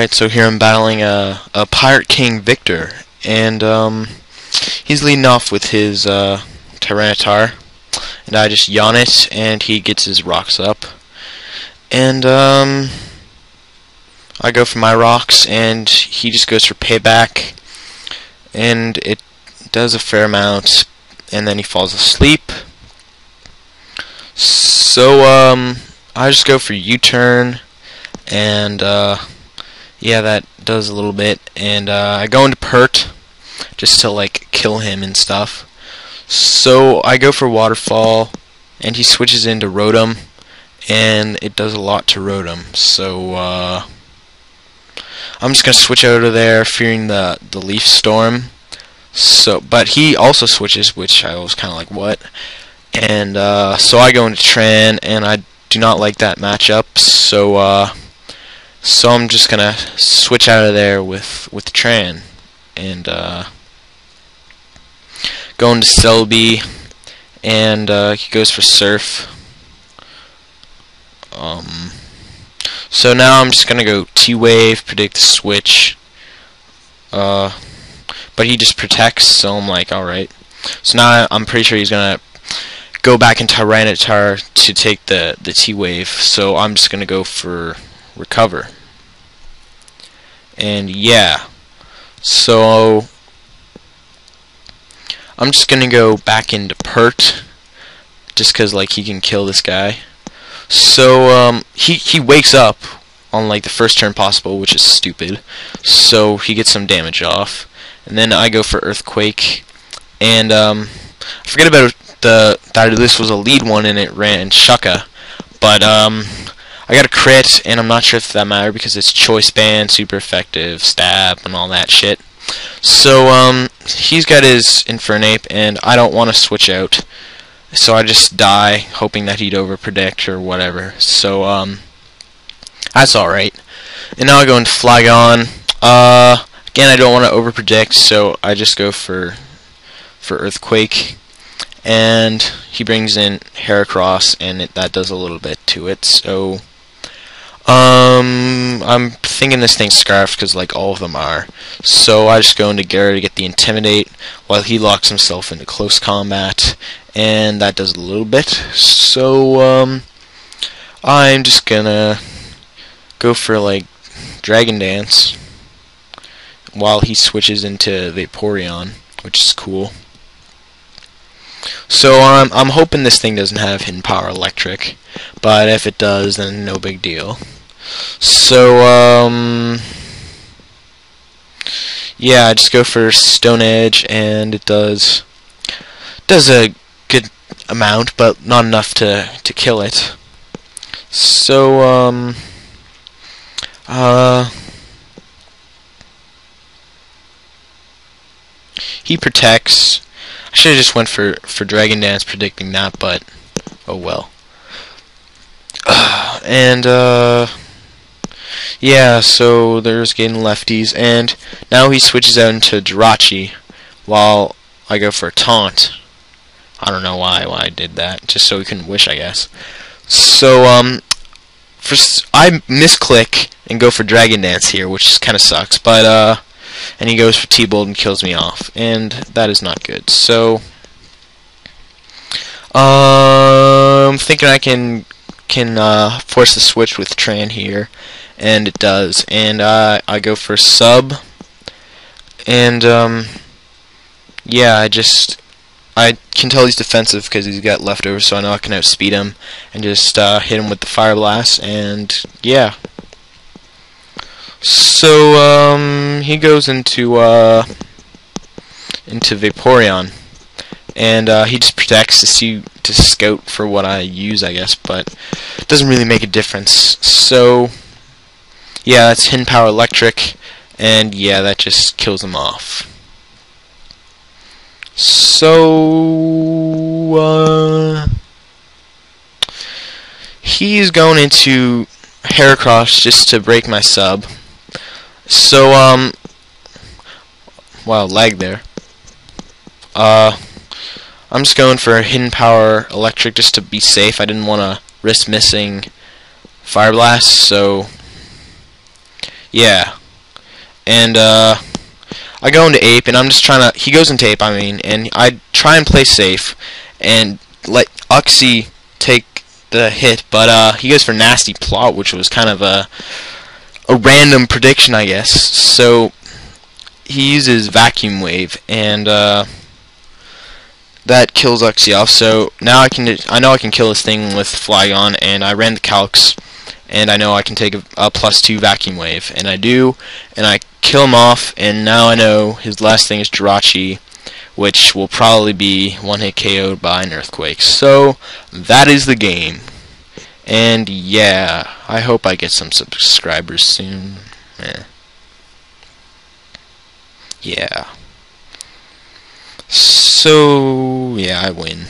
Alright, so here I'm battling a PirateKingVictor, and he's leading off with his Tyranitar, and I just yawn it, and he gets his rocks up, and I go for my rocks, and he just goes for payback, and it does a fair amount, and then he falls asleep. So I just go for U-turn, and yeah, that does a little bit, and I go into Pert just to like kill him and stuff. So I go for Waterfall, and he switches into Rotom, and it does a lot to Rotom. So I'm just gonna switch out of there, fearing the Leaf Storm. So, but he also switches, which I was kind of like, what? And so I go into Tran, and I do not like that matchup. So I'm just gonna switch out of there with Tran, and go into Selby, and he goes for Surf. So now I'm just gonna go T-Wave, predict the switch. But he just protects, so I'm like, alright. So now I'm pretty sure he's gonna go back in Tyranitar to take the T-Wave, so I'm just gonna go for Recover. And yeah, so I'm just gonna go back into Pert, just cause like he can kill this guy. So he wakes up on like the first turn possible, which is stupid. So he gets some damage off, and then I go for Earthquake, and I forget about that this was a lead one and it ran Shucka, but I got a crit, and I'm not sure if that mattered because it's Choice Band, super effective, stab, and all that shit. So he's got his Infernape, and I don't want to switch out, so I just die, hoping that he'd overpredict or whatever. So that's alright. And now I go into Flygon. Again, I don't want to overpredict, so I just go for Earthquake, and he brings in Heracross, and that does a little bit to it. So I'm thinking this thing's Scarf because like all of them are. So I just go into Gyara to get the Intimidate while he locks himself into close combat, and that does a little bit. So I'm just gonna go for like Dragon Dance while he switches into Vaporeon, which is cool. So I'm hoping this thing doesn't have Hidden Power Electric, but if it does, then no big deal. So yeah, I just go for Stone Edge, and it does a good amount, but not enough to kill it. So he protects. I should have just went for Dragon Dance, predicting that, but oh well. And yeah, so there's getting lefties, and now he switches out into Jirachi while I go for a Taunt. I don't know why I did that, just so he couldn't wish, I guess. So I misclick and go for Dragon Dance here, which kind of sucks, but and he goes for T-Bolt and kills me off, and that is not good. So I'm thinking I can force the switch with Tran here, and it does, and I go for Sub, and yeah, I can tell he's defensive because he's got leftovers, so I know I can outspeed him and just hit him with the Fire Blast, and yeah. So he goes into Vaporeon, and he just protects to scout for what I use, I guess, but it doesn't really make a difference. So yeah, that's Hidden Power Electric, and yeah, that just kills him off. So he's going into Heracross just to break my sub. So wow, lag there. I'm just going for Hidden Power Electric just to be safe. I didn't want to risk missing Fire Blast, so yeah. and I go into ape, and I'm just trying to. He goes into ape, I mean, and I try and play safe, and let Uxie take the hit, but he goes for nasty plot, which was kind of a random prediction, I guess. So he uses vacuum wave, and that kills Uxie off. So now I know I can kill this thing with Flygon, and I ran the calcs, and I know I can take a +2 vacuum wave, and I do, and I kill him off, and now I know his last thing is Jirachi, which will probably be one-hit KO'd by an earthquake. So that is the game, and yeah, I hope I get some subscribers soon. Yeah. So yeah, I win.